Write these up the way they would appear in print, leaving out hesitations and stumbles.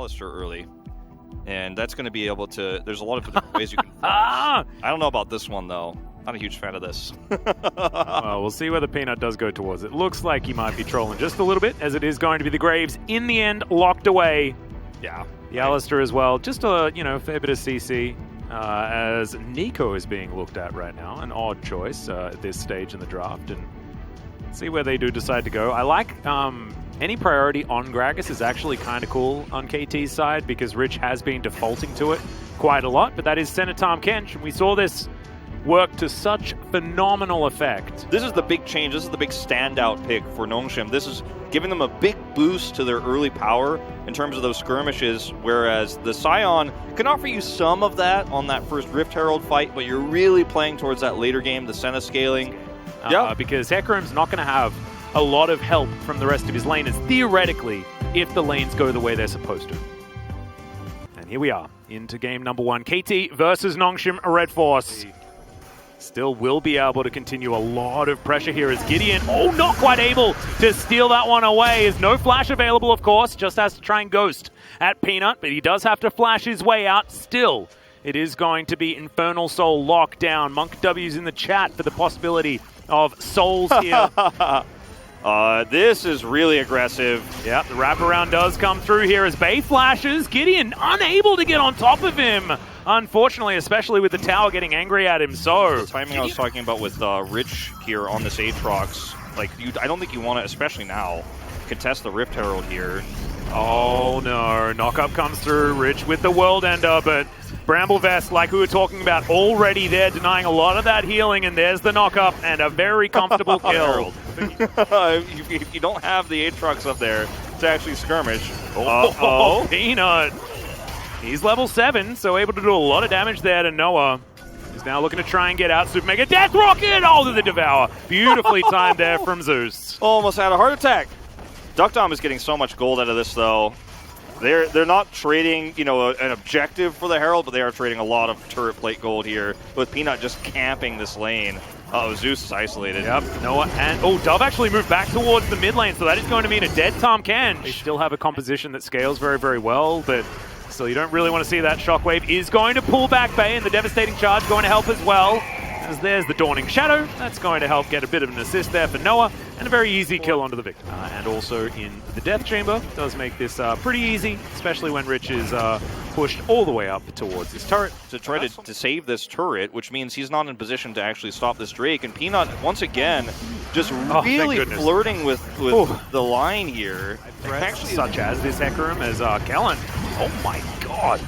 Alistair early. And that's going to be able to... There's a lot of different ways you can finish. I don't know about this one, though. Not a huge fan of this. Well, we'll see whether Peanut does go towards it. Looks like he might be trolling just a little bit, as it is going to be the Graves in the end, locked away. Yeah. The Alistair as well. Just a, fair bit of CC. As Nico is being looked at right now. An odd choice at this stage in the draft. And see where they do decide to go. I like any priority on Gragas is actually kind of cool on KT's side because Rich has been defaulting to it quite a lot. But that is Center Tom Kench. And we saw this work to such phenomenal effect. This is the big change. This is the big standout pick for Nongshim. This is giving them a big boost to their early power in terms of those skirmishes, whereas the Scion can offer you some of that on that first Rift Herald fight, but you're really playing towards that later game, the Senna scaling. Because Hecarim's not going to have a lot of help from the rest of his laners, theoretically, if the lanes go the way they're supposed to. And here we are, into game number 1. KT versus Nongshim Red Force. Still will be able to continue a lot of pressure here as Gideon, not quite able to steal that one away. There's no flash available, of course, just has to try and ghost at Peanut, but he does have to flash his way out still. It is going to be Infernal Soul locked down. Monk W's in the chat for the possibility of souls here. This is really aggressive. Yeah, the wraparound does come through here as Bay flashes. Gideon unable to get on top of him. Unfortunately, especially with the tower getting angry at him, so... The timing I was talking about with Rich here on this Aatrox, I don't think you want to, especially now, contest the Rift Herald here. Oh no, knock-up comes through, Rich with the World Ender, but Bramble Vest, like we were talking about, already there, denying a lot of that healing, and there's the knock-up, and a very comfortable kill. If you don't have the Aatrox up there to actually skirmish... Peanut! He's level 7, so able to do a lot of damage there to Noah. He's now looking to try and get out. Super Mega Death Rocket! To the Devour. Beautifully timed there from Zeus. Almost had a heart attack. Duckdom is getting so much gold out of this, though. They're not trading, an objective for the Herald, but they are trading a lot of turret plate gold here, with Peanut just camping this lane. Zeus is isolated. Yep, Noah and... Dove actually moved back towards the mid lane, so that is going to mean a dead Tom Kench. They still have a composition that scales very, very well, but... So you don't really want to see that. Shockwave is going to pull back Bay, and the devastating charge going to help as well. As there's the Dawning Shadow. That's going to help get a bit of an assist there for Noah, and a very easy kill onto the victim. And also in the Death Chamber does make this pretty easy, especially when Rich is pushed all the way up towards this turret. To try to save this turret, which means he's not in position to actually stop this Drake. And Peanut, once again, just really flirting with the line here. Actually, such as this Hecarim as Kellen. Oh my god.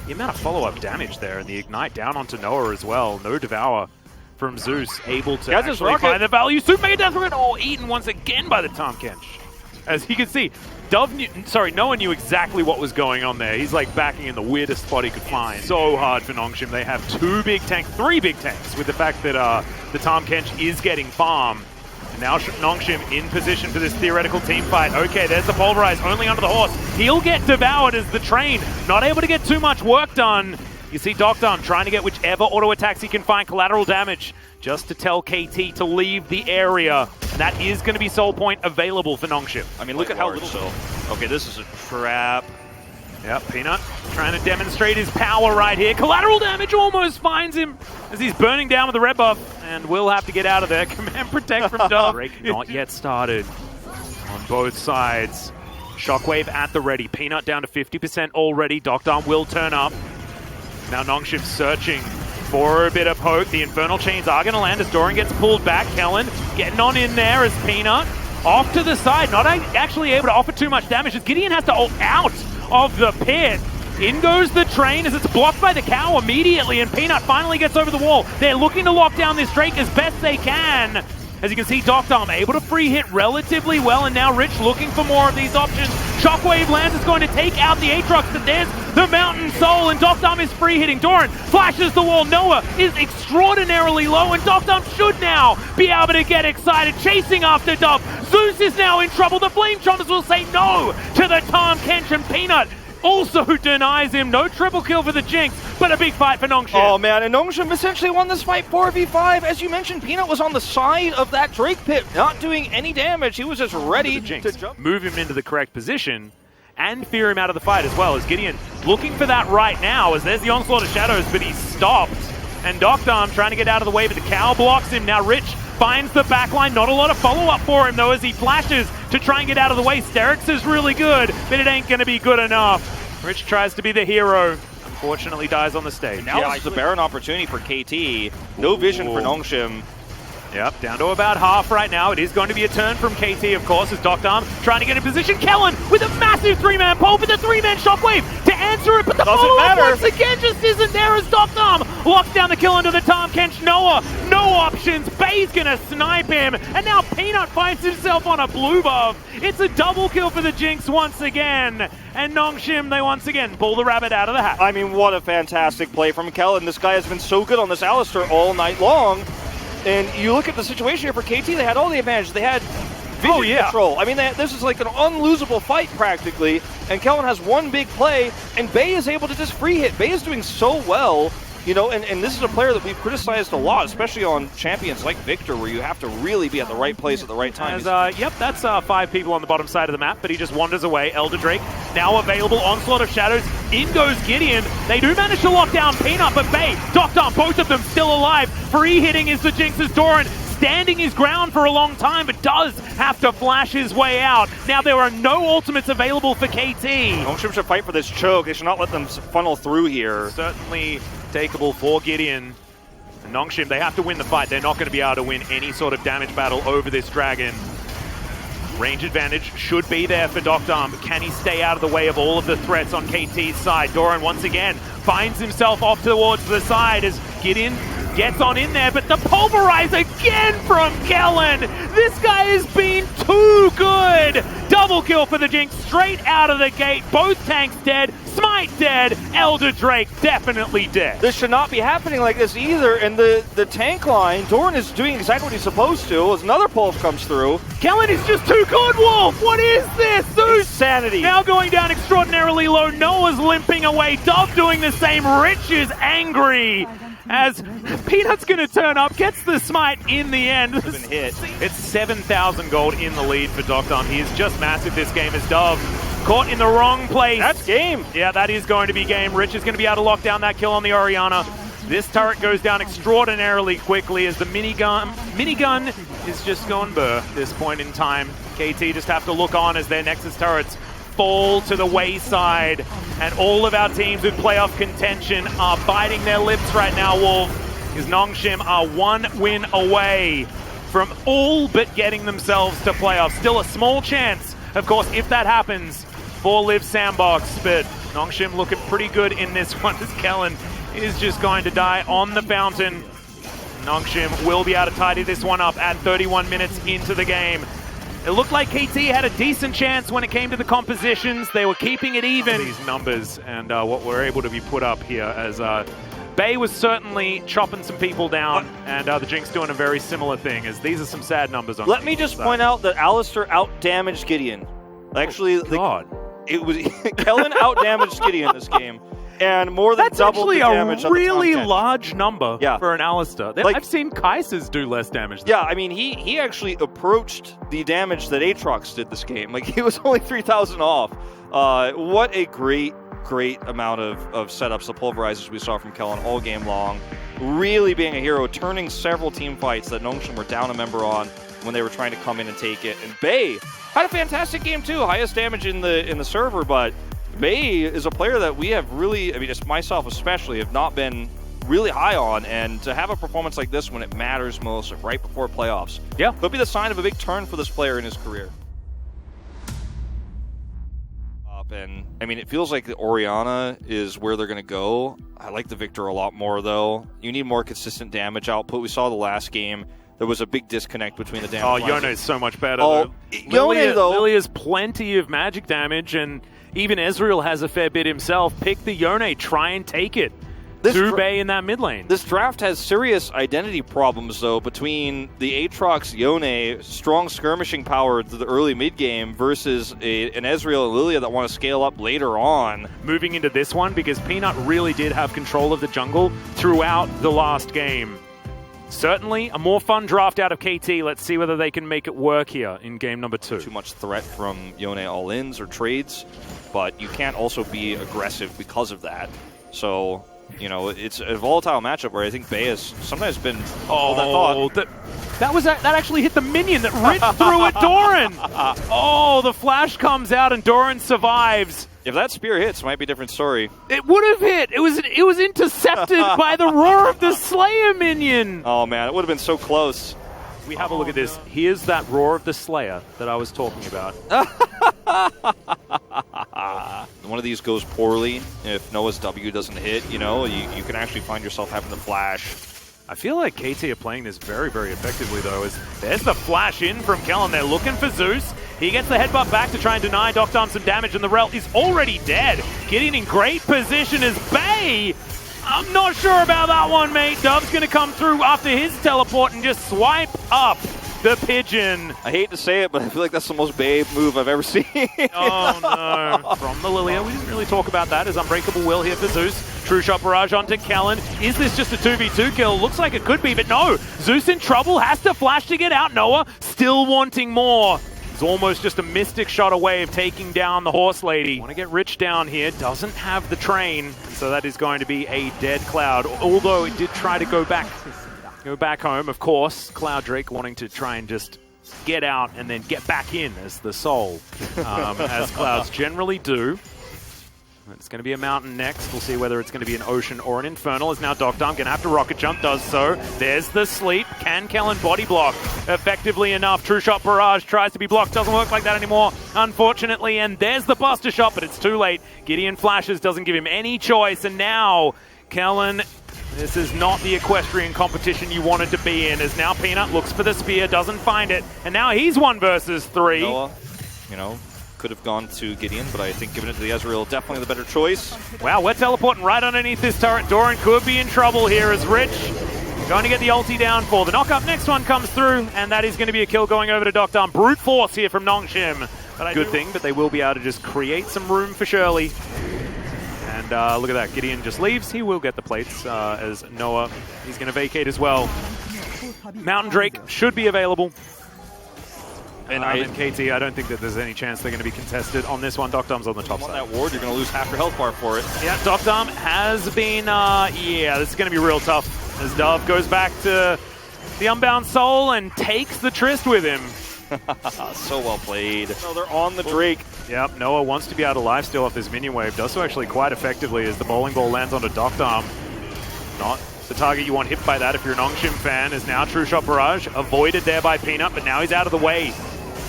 The amount of follow-up damage there, and the Ignite down onto Noah as well. No Devour from Zeus, able to actually find the value. Super Mega Death Rocket, eaten once again by the Tom Kench. As you can see, Noah knew exactly what was going on there. He's backing in the weirdest spot he could find. So hard for Nongshim. They have 3 big tanks, with the fact that the Tom Kench is getting farm. Now Nongshim in position for this theoretical team fight. Okay, there's the Pulverize, only under the horse. He'll get devoured as the train, not able to get too much work done. You see Docdom trying to get whichever auto attacks he can find, collateral damage, just to tell KT to leave the area. And that is going to be soul point available for Nongshim. I mean, look at how little. Okay, this is a trap. Yep, Peanut trying to demonstrate his power right here. Collateral damage almost finds him as he's burning down with the red buff, and will have to get out of there. Command protect from Dove. Break not yet started on both sides. Shockwave at the ready. Peanut down to 50% already. Docdom will turn up. Now Nongshim searching for a bit of hope. The Infernal Chains are going to land as Doran gets pulled back. Kellen getting on in there as Peanut off to the side, not actually able to offer too much damage as Gideon has to ult out of the pit. In goes the train as it's blocked by the cow immediately, and Peanut finally gets over the wall. They're looking to lock down this Drake as best they can. As you can see, Docdom able to free hit relatively well, and now Rich looking for more of these options. Shockwave lands is going to take out the Aatrox, but there's the Mountain Soul, and Docdom is free hitting. Doran flashes the wall. Noah is extraordinarily low, and Docdom should now be able to get excited, chasing after Dove. Zeus is now in trouble. The Flame Chompers will say no to the Tom Kench, and Peanut also denies him. No triple kill for the Jinx, but a big fight for Nongshim. Oh man, and Nongshim essentially won this fight 4v5. As you mentioned, Peanut was on the side of that Drake pit, not doing any damage. He was just ready to jump. Move him into the correct position, and fear him out of the fight as well, as Gideon looking for that right now, as there's the onslaught of shadows, but he's stopped. And Doctarm trying to get out of the way, but the cow blocks him. Now Rich finds the backline. Not a lot of follow-up for him, though, as he flashes to try and get out of the way. Sterix is really good, but it ain't going to be good enough. Rich tries to be the hero. Unfortunately, dies on the stage. Now it's a barren opportunity for KT. No vision for Nongshim. Yep, down to about half right now. It is going to be a turn from KT, of course, as Doctarm trying to get in position. Kellen with a massive three-man pole with a three-man shockwave to answer it, but the follow-up once again just isn't there as Doctarm locks down the kill into the Tahm Kench. Noah, no options. Bay's gonna snipe him, and now Peanut finds himself on a blue buff. It's a double kill for the Jinx once again, and Nongshim, they once again pull the rabbit out of the hat. I mean, what a fantastic play from Kellen. This guy has been so good on this Alistar all night long. And you look at the situation here for KT, they had all the advantages. They had vision control. I mean, this is like an unlosable fight practically. And Kellen has one big play, and Bay is able to just free hit. Bay is doing so well, you know, and this is a player that we've criticized a lot, especially on champions like Victor, where you have to really be at the right place at the right time. Yep, that's 5 people on the bottom side of the map, but he just wanders away. Elder Drake now available. Onslaught of Shadows. In goes Gideon. They do manage to lock down Peanut, but Bay, Doctarm, both of them still alive. Free hitting is the Jinx's Doran. Standing his ground for a long time, but does have to flash his way out. Now there are no ultimates available for KT. Nongshim should fight for this choke. They should not let them funnel through here. Certainly takeable for Gideon. And Nongshim, they have to win the fight. They're not going to be able to win any sort of damage battle over this dragon. Range advantage should be there for Doctarm, but can he stay out of the way of all of the threats on KT's side? Doran once again finds himself off towards the side as Gideon gets on in there, but the pulverize again from Kellen. This guy has been too good. Double kill for the Jinx straight out of the gate. Both tanks dead. Smite dead. Elder Drake definitely dead. This should not be happening like this either. And the tank line, Doran is doing exactly what he's supposed to as another pulse comes through. Kellen is just too good, Wolf. What is this? Insanity. Now going down extraordinarily low. Noah's limping away. Dove doing the same. Rich is angry. As Peanut's going to turn up, gets the smite in the end. It's 7,000 gold in the lead for Doctarm. He is just massive this game as Dove. Caught in the wrong place. That's game. Yeah, that is going to be game. Rich is going to be able to lock down that kill on the Orianna. This turret goes down extraordinarily quickly as the minigun is just going burr at this point in time. KT just have to look on as their Nexus turrets fall to the wayside, and all of our teams with playoff contention are biting their lips right now, Wolf, because Nongshim are one win away from all but getting themselves to playoffs. Still a small chance, of course, if that happens, for Live Sandbox, but Nongshim looking pretty good in this one as Kellen is just going to die on the fountain. Nongshim will be able to tidy this one up at 31 minutes into the game. It looked like KT had a decent chance when it came to the compositions. They were keeping it even. These numbers and what were able to be put up here as Bay was certainly chopping some people down, and the Jinx doing a very similar thing, as these are some sad numbers on Let me just point out that Alistar out-damaged Gideon. Actually, it was Kellen out-damaged Gideon this game. And more than double the damage. That's actually a really large number for an Alistar. Like, I've seen Kai'Sa's do less damage. Yeah, I mean, he actually approached the damage that Aatrox did this game. Like, he was only 3,000 off. What a great amount of setups, the pulverizers we saw from Kellen all game long. Really being a hero, turning several team fights that Nongshim were down a member on when they were trying to come in and take it. And Bay had a fantastic game too, highest damage in the server, but Bay is a player that we have really, I mean, just myself especially, have not been really high on, and to have a performance like this when it matters most, right before playoffs, could be the sign of a big turn for this player in his career. And I mean, it feels like the Orianna is where they're going to go. I like the Victor a lot more, though. You need more consistent damage output. We saw the last game. There was a big disconnect between the damage. Yone is so much better. Lily has plenty of magic damage, and even Ezreal has a fair bit himself. Pick the Yone, try and take it. Bay in that mid lane. This draft has serious identity problems, though, between the Aatrox, Yone, strong skirmishing power to the early mid game versus an Ezreal and Lilia that want to scale up later on. Moving into this one, because Peanut really did have control of the jungle throughout the last game. Certainly a more fun draft out of KT. Let's see whether they can make it work here in game number 2. Too much threat from Yone all-ins or trades, but you can't also be aggressive because of that. So, you know, it's a volatile matchup where I think Bay has sometimes been that actually hit the minion that Rich threw at Doran. Oh, the flash comes out and Doran survives. If that spear hits, it might be a different story. It would have hit. It was intercepted by the Roar of the Slayer minion. Oh man, it would have been so close. We have a look at this. Here's that Roar of the Slayer that I was talking about. One of these goes poorly. If Noah's W doesn't hit, you know, you can actually find yourself having the flash. I feel like KT are playing this very, very effectively, though. As there's the flash in from Kellen. They're looking for Zeus. He gets the headbutt back to try and deny Doctom some damage, and the Rel is already dead. Getting in great position is Bay. I'm not sure about that one, mate. Dove's going to come through after his teleport and just swipe up the pigeon. I hate to say it, but I feel like that's the most Babe move I've ever seen. Oh, no. From the Lilia. We didn't really talk about that as Unbreakable Will here for Zeus. True Shot Barrage onto Kellen. Is this just a 2v2 kill? Looks like it could be, but no. Zeus in trouble. Has to flash to get out. Noah still wanting more. It's almost just a Mystic Shot away of taking down the Horse Lady. Want to get Rich down here. Doesn't have the train. So that is going to be a dead Cloud. Although it did try to go back home, of course. Cloud Drake wanting to try and just get out and then get back in as the soul, as Clouds generally do. It's going to be a mountain next. We'll see whether it's going to be an ocean or an infernal. As now Doctom going to have to rocket jump, does so. There's the sleep. Can Kellen body block effectively enough? True Shot Barrage tries to be blocked. Doesn't work like that anymore, unfortunately. And there's the Buster Shot, but it's too late. Gideon flashes, doesn't give him any choice. And now Kellen, this is not the equestrian competition you wanted to be in. As now Peanut looks for the spear, doesn't find it. And now he's 1 versus 3. Noah, you know, could have gone to Gideon, but I think giving it to the Ezreal, definitely the better choice. Wow, we're teleporting right underneath this turret. Doran could be in trouble here as Rich going to get the ulti down for the knock-up. Next one comes through, and that is going to be a kill going over to Doctom. Brute force here from Nongshim. Good thing, but they will be able to just create some room for Shirley. And look at that, Gideon just leaves. He will get the plates as Noah, he's going to vacate as well. Mountain Drake should be available. And KT, I don't think that there's any chance they're going to be contested on this one. Doctom's on the top side. On that ward, you're going to lose half your health bar for it. Yeah, Doctom has been, yeah, this is going to be real tough. As Dove goes back to the Unbound Soul and takes the Tryst with him. So well played. No, they're on the Drake. Yep, Noah wants to be able to lifesteal off this minion wave. Does so actually quite effectively as the bowling ball lands onto Doctom. Not the target you want hit by that if you're an Nongshim fan. Is now True Shot Barrage. Avoided there by Peanut, but now he's out of the way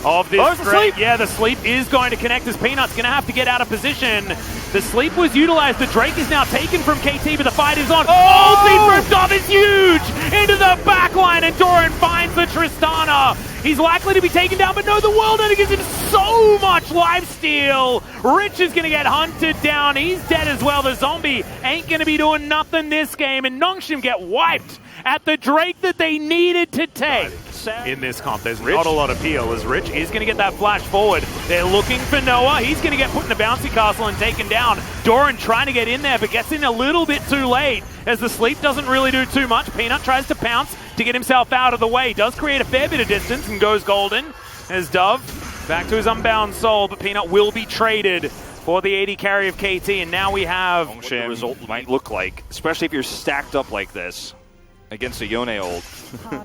of this sleep. Yeah, the sleep is going to connect as Peanut's going to have to get out of position. The sleep was utilized. The Drake is now taken from KT, but the fight is on. Oh, speed from Dove is huge! Into the backline, and Doran finds the Tristana. He's likely to be taken down, but no, the World Ender gives him so much lifesteal. Rich is going to get hunted down. He's dead as well. The zombie ain't going to be doing nothing this game, and Nongshim get wiped at the Drake that they needed to take. In this comp, there's not a lot of peel as Rich is going to get that flash forward. They're looking for Noah. He's going to get put in a bouncy castle and taken down. Doran trying to get in there, but gets in a little bit too late as the sleep doesn't really do too much. Peanut tries to pounce to get himself out of the way. Does create a fair bit of distance and goes golden as Dove back to his Unbound Soul, but Peanut will be traded for the 80 carry of KT, and now we have what the result might look like, especially if you're stacked up like this against a Yone ult.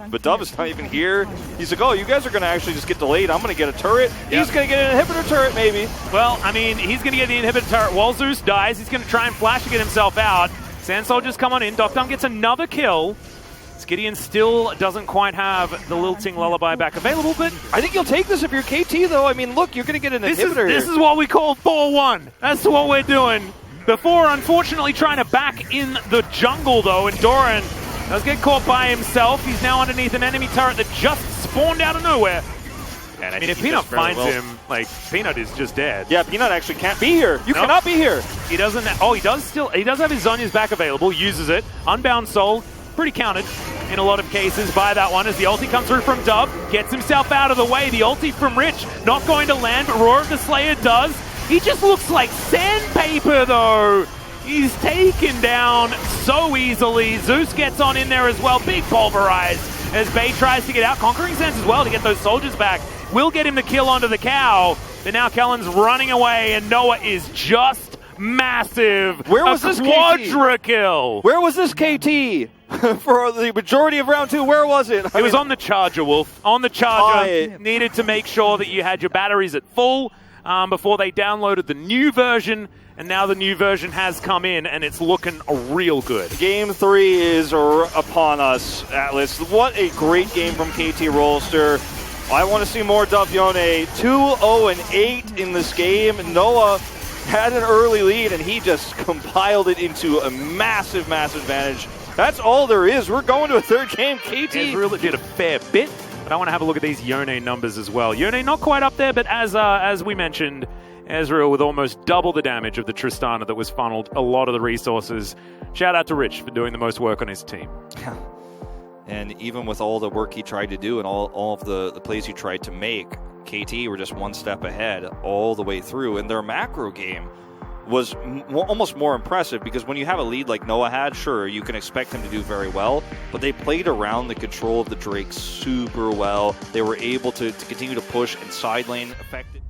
But Dove is not even here. He's like, oh, you guys are going to actually just get delayed. I'm going to get a turret. Yep. He's going to get an inhibitor turret, maybe. Well, I mean, he's going to get the inhibitor turret while Zeus dies. He's going to try and flash to get himself out. Sand Soldiers come on in. Doctom gets another kill. Gideon still doesn't quite have the Lilting Lullaby back available, but I think you'll take this if you're KT, though. I mean, look, you're going to get an inhibitor. This is what we call 4-1. That's what we're doing. Before, unfortunately, trying to back in the jungle, though, and Doran does get caught by himself. He's now underneath an enemy turret that just spawned out of nowhere. And I mean, if Peanut finds him, like, Peanut is just dead. Yeah, Peanut actually can't be here. You cannot be here. He doesn't. Oh, he does have his Zhonya's back available, uses it. Unbound Soul, pretty counted in a lot of cases by that one as the ulti comes through from Dove, gets himself out of the way. The ulti from Rich not going to land, but Roar of the Slayer does. He just looks like sandpaper, though. He's taken down so easily. Zeus gets on in there as well. Big pulverize as Bay tries to get out. Conquering Sense as well to get those soldiers back. Will get him the kill onto the cow. But now Kellen's running away, and Noah is just massive. Where was this quadra kill? Where was this KT? For the majority of round 2, where was it? It was on the charger, Wolf. On the charger. Needed to make sure that you had your batteries at full before they downloaded the new version. And now the new version has come in, and it's looking real good. Game 3 is upon us, Atlas. What a great game from KT Rolster. I want to see more Davione. 2-0-8 in this game. Noah had an early lead, and he just compiled it into a massive, massive advantage. That's all there is. We're going to a third game. KT Ezreal did a fair bit, but I want to have a look at these Yone numbers as well. Yone not quite up there, but as we mentioned, Ezreal with almost double the damage of the Tristana that was funneled a lot of the resources. Shout out to Rich for doing the most work on his team. And even with all the work he tried to do and all of the plays he tried to make, KT were just one step ahead all the way through. And their macro game was almost more impressive because when you have a lead like Noah had, sure, you can expect him to do very well, but they played around the control of the Drake super well. They were able to continue to push and side lane effective.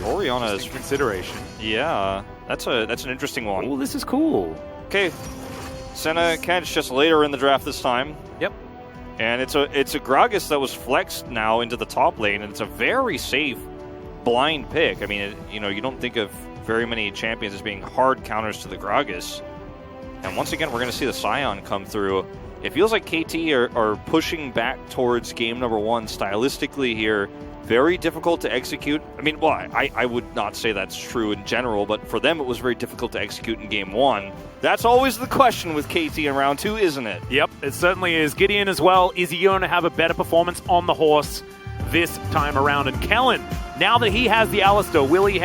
Orianna is consideration. Yeah, that's an interesting one. Oh, this is cool. Okay, Senna Kench just later in the draft this time. Yep. And it's a Gragas that was flexed now into the top lane, and it's a very safe blind pick. I mean, you don't think of very many champions as being hard counters to the Gragas. And once again, we're going to see the Scion come through. It feels like KT are pushing back towards game number 1 stylistically here. Very difficult to execute. I mean, well, I would not say that's true in general, but for them it was very difficult to execute in game 1. That's always the question with KT in round 2, isn't it? Yep, it certainly is. Gideon as well. Is he going to have a better performance on the horse this time around? And Kellen, now that he has the Alistair, will he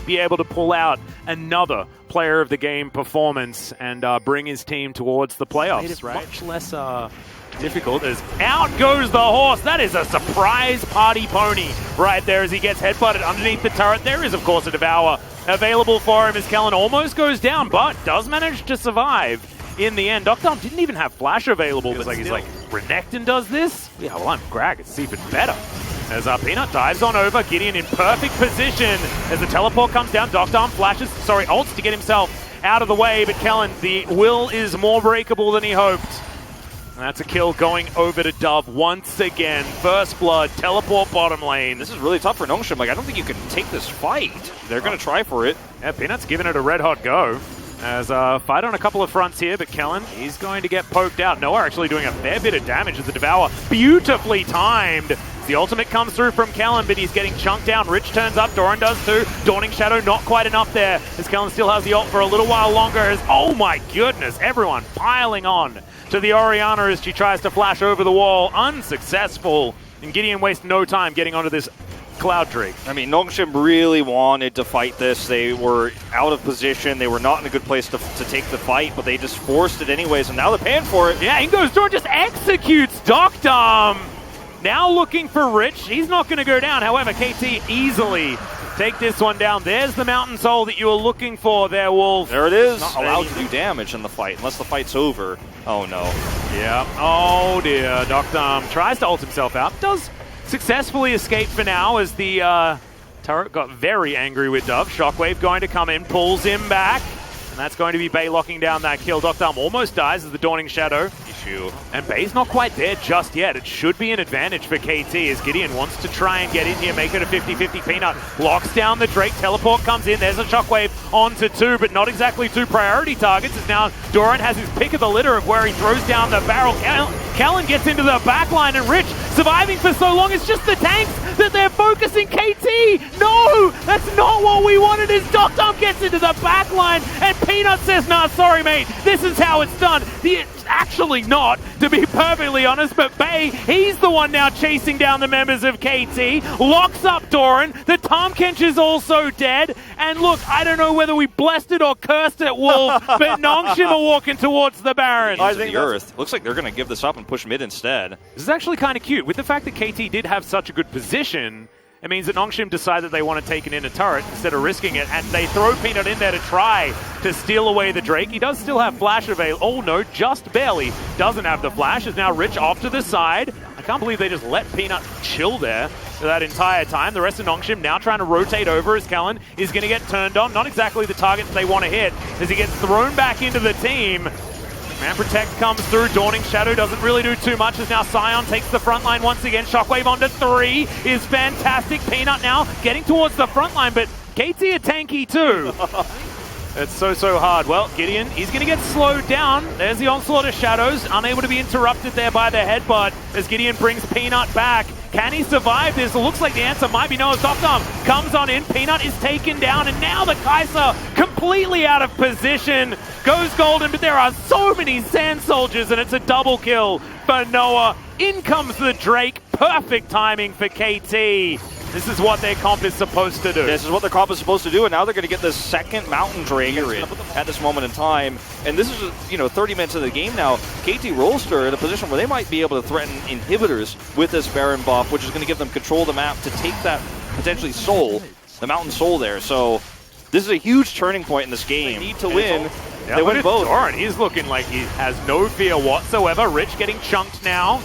be able to pull out another player of the game performance and bring his team towards the playoffs, right? Much less difficult as out goes the horse. That is a surprise party pony right there as he gets headbutted underneath the turret. There is, of course, a Devour available for him as Kellen almost goes down, but does manage to survive in the end. Doctom didn't even have flash available, but he's like, Renekton does this? Yeah, well, I'm Grag. It's even better. As Peanut dives on over, Gideon in perfect position as the teleport comes down. Doctom flashes, ults to get himself out of the way, but Kellen, the will is more breakable than he hoped. And that's a kill going over to Dove once again. First blood, teleport bottom lane. This is really tough for Nongshim. Like, I don't think you can take this fight. They're going to try for it. Yeah, Peanut's giving it a red-hot go. As fight on a couple of fronts here, but Kellen, he's going to get poked out. Noah actually doing a fair bit of damage as the Devour. Beautifully timed. The ultimate comes through from Kellen, but he's getting chunked down. Rich turns up, Doran does too. Dawning Shadow not quite enough there, as Kellen still has the ult for a little while longer. As, oh my goodness, everyone piling on to the Orianna as she tries to flash over the wall. Unsuccessful, and Gideon wastes no time getting onto this Cloud Drake. I mean, Nongshim really wanted to fight this. They were out of position. They were not in a good place to take the fight, but they just forced it anyways, and now they're paying for it. Yeah, in goes Doran, just executes Doctom. Now looking for Rich. He's not going to go down. However, KT easily take this one down. There's the Mountain Soul that you were looking for there, Wolf. There it is. Not allowed to do damage in the fight unless the fight's over. Oh, no. Yeah. Oh, dear. Doctom tries to ult himself out. Does successfully escape for now as the turret got very angry with Dove. Shockwave going to come in, pulls him back. And that's going to be Bay locking down that kill. Doctom almost dies as the Dawning Shadow. And Bay's not quite there just yet. It should be an advantage for KT as Gideon wants to try and get in here, make it a 50-50. Peanut locks down the Drake. Teleport comes in. There's a Shockwave onto 2, but not exactly 2 priority targets as now Doran has his pick of the litter of where he throws down the barrel. Kellen gets into the backline, and Rich surviving for so long. It's just the tanks that they're focusing KT. No, that's not what we wanted as Doctom gets into the backline, and Peanut says, nah, sorry, mate. This is how it's done. Actually not, to be perfectly honest, but Bay, he's the one now chasing down the members of KT, locks up Doran, the Tahm-Kench is also dead, and look, I don't know whether we blessed it or cursed it, Wolf, but Nongshim are walking towards the Baron. I think the Earth. Looks like they're going to give this up and push mid instead. This is actually kind of cute, with the fact that KT did have such a good position, it means that Nongshim decide that they want to take an inner turret instead of risking it, and they throw Peanut in there to try to steal away the Drake. He does still have flash available. Oh no, just barely. Doesn't have the flash. Is now Rich off to the side. I can't believe they just let Peanut chill there for that entire time. The rest of Nongshim now trying to rotate over as Kellen is going to get turned on. Not exactly the target that they want to hit as he gets thrown back into the team. Man Protect comes through. Dawning Shadow doesn't really do too much as now Sion takes the front line once again. Shockwave onto 3 is fantastic. Peanut now getting towards the front line, but KT are tanky too. It's so hard. Well, Gideon, he's going to get slowed down. There's the onslaught of Shadows, unable to be interrupted there by the headbutt as Gideon brings Peanut back. Can he survive this? It looks like the answer might be no as Doctom comes on in. Peanut is taken down, and now the Kai'Sa completely out of position. Goes golden, but there are so many Sand Soldiers, and it's a double kill for Noah. In comes the Drake. Perfect timing for KT. This is what their comp is supposed to do. This is what their comp is supposed to do, and now they're going to get this second Mountain Drake at this moment in time. And this is, 30 minutes of the game now. KT Rolster in a position where they might be able to threaten inhibitors with this Baron buff, which is going to give them control of the map to take that potentially soul, the Mountain Soul there. So this is a huge turning point in this game. They need to win. They win both. Doran, he's looking like he has no fear whatsoever. Rich getting chunked now.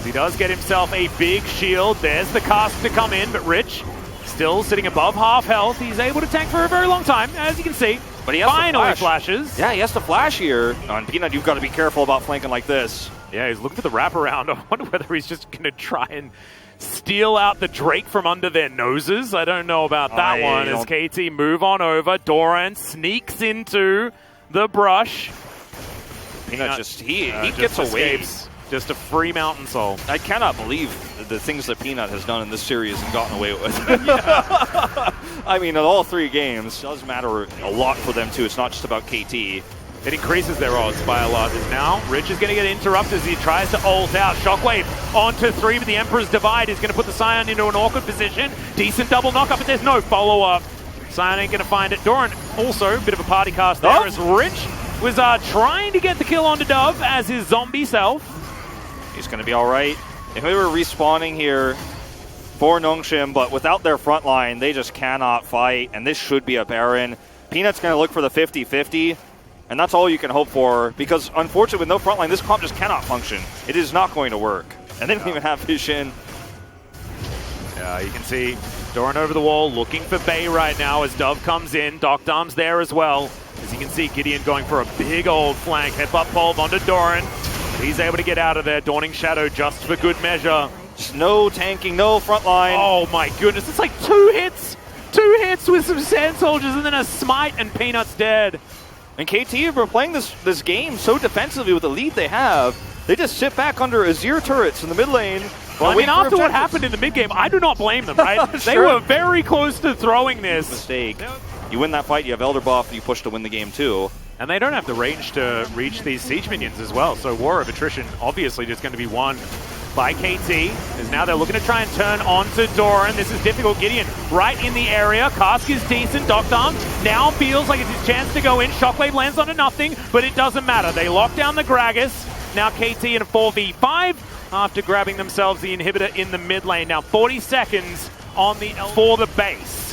He does get himself a big shield. There's the cast to come in, but Rich still sitting above half health. He's able to tank for a very long time, as you can see. But he has finally flashes. Yeah, he has to flash here. On Peanut, you've got to be careful about flanking like this. Yeah, he's looking for the wraparound. I wonder whether he's just going to try and steal out the Drake from under their noses. I don't know about that one. As KT move on over, Doran sneaks into the brush. Peanut just, he gets away. Just a free Mountain Soul. I cannot believe the things that Peanut has done in this series and gotten away with. I mean, in all 3 games, it does matter a lot for them too. It's not just about KT. It increases their odds by a lot. Now, Rich is going to get interrupted as he tries to ult out. Shockwave onto 3, but the Emperor's Divide is going to put the Sion into an awkward position. Decent double knockup, but there's no follow-up. Sion ain't going to find it. Doran also, a bit of a party cast there as Rich was trying to get the kill onto Dove as his zombie self. He's going to be all right. If they were respawning here for Nongshim, but without their front line, they just cannot fight, and this should be a Baron. Peanut's going to look for the 50-50, and that's all you can hope for, because unfortunately with no front line, this comp just cannot function. It is not going to work, and they don't even have Vision. Yeah, you can see Doran over the wall, looking for Bay right now as Dove comes in. Doctom's there as well. As you can see, Gideon going for a big old flank. Headbutt pole onto Doran. He's able to get out of there. Dawning Shadow just for good measure. Just no tanking, no front line. Oh my goodness, it's like 2 hits. 2 hits with some Sand Soldiers and then a smite and Peanut's dead. And KT have been playing this game so defensively with the lead they have. They just sit back under Azir turrets in the mid lane. Well, I mean, after what happened in the mid game, I do not blame them, right? They were very close to throwing this. Mistake. You win that fight, you have Elder buff, you push to win the game too. And they don't have the range to reach these siege minions as well. So War of Attrition obviously just going to be won by KT. As now they're looking to try and turn onto Doran. This is difficult. Gideon right in the area. Cask is decent. Doctom now feels like it's his chance to go in. Shockwave lands onto nothing, but it doesn't matter. They lock down the Gragas. Now KT in a 4v5 after grabbing themselves the inhibitor in the mid lane. Now 40 seconds on the for the base.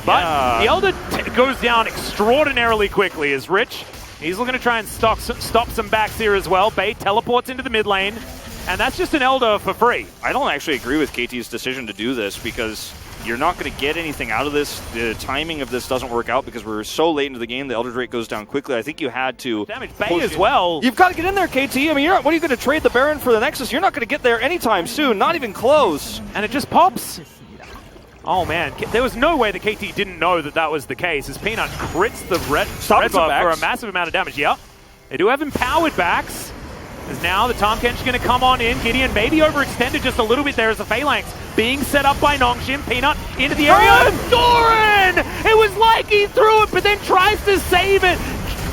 But the Elder goes down extraordinarily quickly as Rich. He's looking to try and stop some backs here as well. Bay teleports into the mid lane, and that's just an Elder for free. I don't actually agree with KT's decision to do this because you're not going to get anything out of this. The timing of this doesn't work out because we're so late into the game. The Elder Drake goes down quickly. I think you had to damage Bay as well. You've got to get in there, KT. I mean, what are you going to trade the Baron for the Nexus? You're not going to get there anytime soon. Not even close. And it just pops. Oh man, there was no way that KT didn't know that that was the case, as Peanut crits the red buff for a massive amount of damage. Yep, they do have empowered backs. As now the Tahm Kench is going to come on in. Gideon maybe overextended just a little bit there as the Phalanx being set up by Nongshim. Peanut into the area. Doran! It was like he threw it, but then tries to save it.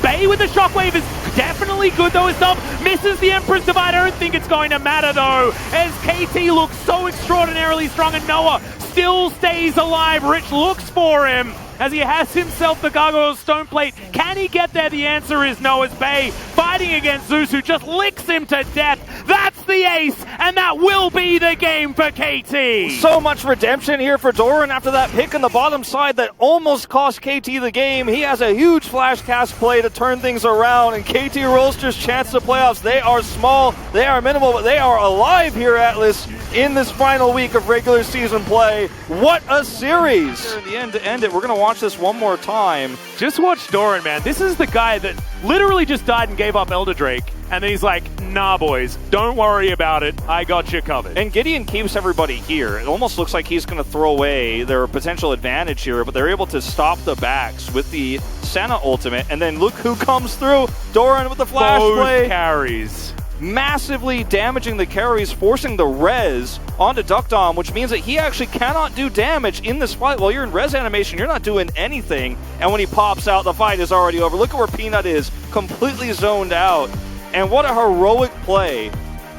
Bay with the Shockwave is definitely good though. His Dove misses the Emperor's Divide. I don't think it's going to matter though, as KT looks so extraordinarily strong and Noah still stays alive. Rich looks for him as he has himself the Gargoyle Stone Plate. Can he get there? The answer is no, as Bay fighting against Zeus, who just licks him to death. That's the ace, and that will be the game for KT. So much redemption here for Doran after that pick on the bottom side that almost cost KT the game. He has a huge flash cast play to turn things around, and KT Rolster's chance to playoffs, they are small, they are minimal, but they are alive here, Atlas, in this final week of regular season play. What a series! In the end, to end it, we're going to watch this one more time. Just watch Doran, man. This is the guy that literally just died and gave up Elder Drake, and then he's like, nah, boys, don't worry about it. I got you covered. And Gideon keeps everybody here. It almost looks like he's going to throw away their potential advantage here, but they're able to stop the backs with the Senna ultimate, and then look who comes through. Doran with the flash play. Carries. Massively damaging the carries, forcing the res onto Duckdom, which means that he actually cannot do damage in this fight. While you're in res animation, you're not doing anything, and when he pops out, the fight is already over. Look at where Peanut is, completely zoned out. And what a heroic play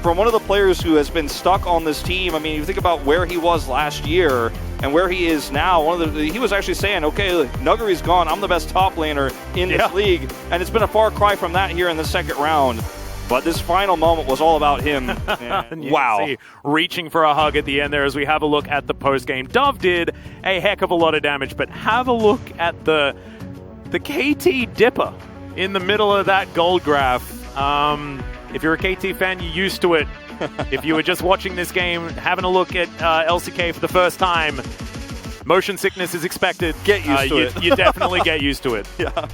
from one of the players who has been stuck on this team. I mean, you think about where he was last year and where he is now. He was actually saying, okay, Nuggery's gone, I'm the best top laner in this league, and it's been a far cry from that here in the second round. But this final moment was all about him. Wow. See, reaching for a hug at the end there as we have a look at the post-game. Dove did a heck of a lot of damage, but have a look at the KT Dipper in the middle of that gold graph. If you're a KT fan, you're used to it. If you were just watching this game, having a look at LCK for the first time, motion sickness is expected. Get used to it. You definitely get used to it. Yeah.